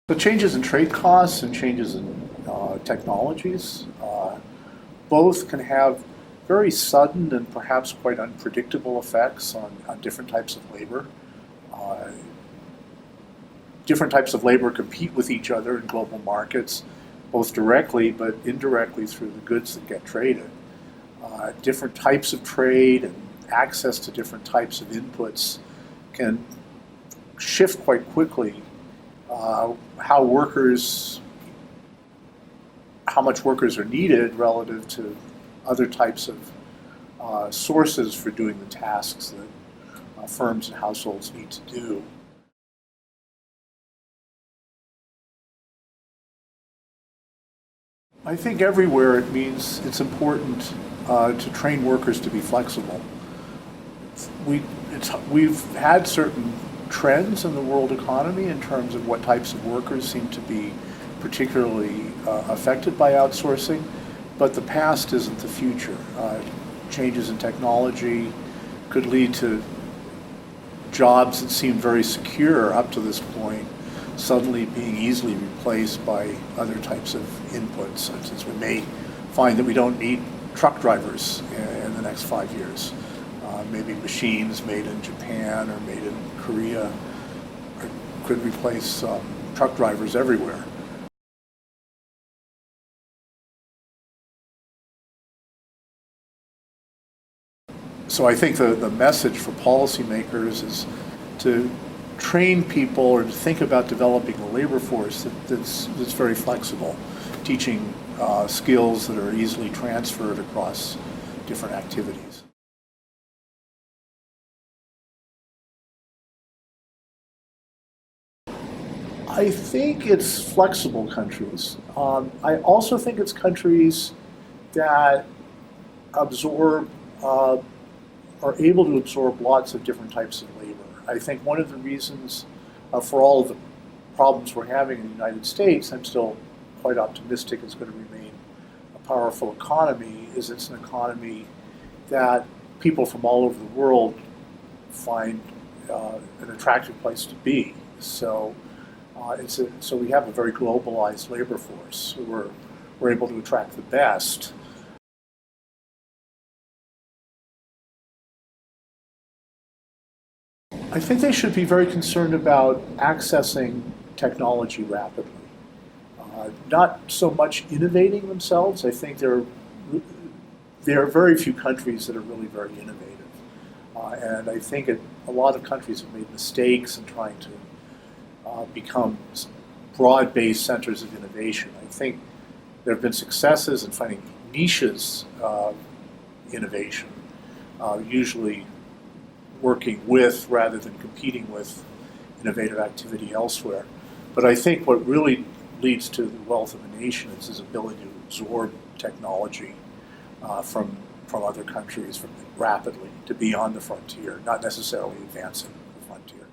The changes in trade costs and changes in technologies, both can have very sudden and perhaps quite unpredictable effects on different types of labor. Different types of labor compete with each other in global markets, both directly but indirectly through the goods that get traded. Different types of trade and access to different types of inputs can shift quite quickly how much workers are needed relative to other types of sources for doing the tasks that firms and households need to do. I think everywhere it means it's important to train workers to be flexible. We've had certain trends in the world economy in terms of what types of workers seem to be particularly affected by outsourcing, but the past isn't the future. Changes in technology could lead to jobs that seemed very secure up to this point suddenly being easily replaced by other types of inputs. Since we may find that we don't need truck drivers in the next 5 years. Maybe machines made in Japan or made in Korea could replace truck drivers everywhere. So I think the message for policymakers is to train people or to think about developing a labor force that's very flexible, teaching skills that are easily transferred across different activities. I think it's flexible countries. I also think it's countries that absorb, are able to absorb lots of different types of labor. I think one of the reasons for all of the problems we're having in the United States, I'm still quite optimistic it's going to remain a powerful economy, is it's an economy that people from all over the world find an attractive place to be. So so we have a very globalized labor force. We're able to attract the best. I think they should be very concerned about accessing technology rapidly. Not so much innovating themselves. I think there are very few countries that are really very innovative. And I think a lot of countries have made mistakes in trying to become broad-based centers of innovation. I think there have been successes in finding niches of innovation, usually working with rather than competing with innovative activity elsewhere. But I think what really leads to the wealth of a nation is its ability to absorb technology from other countries rapidly, to be on the frontier, not necessarily advancing the frontier.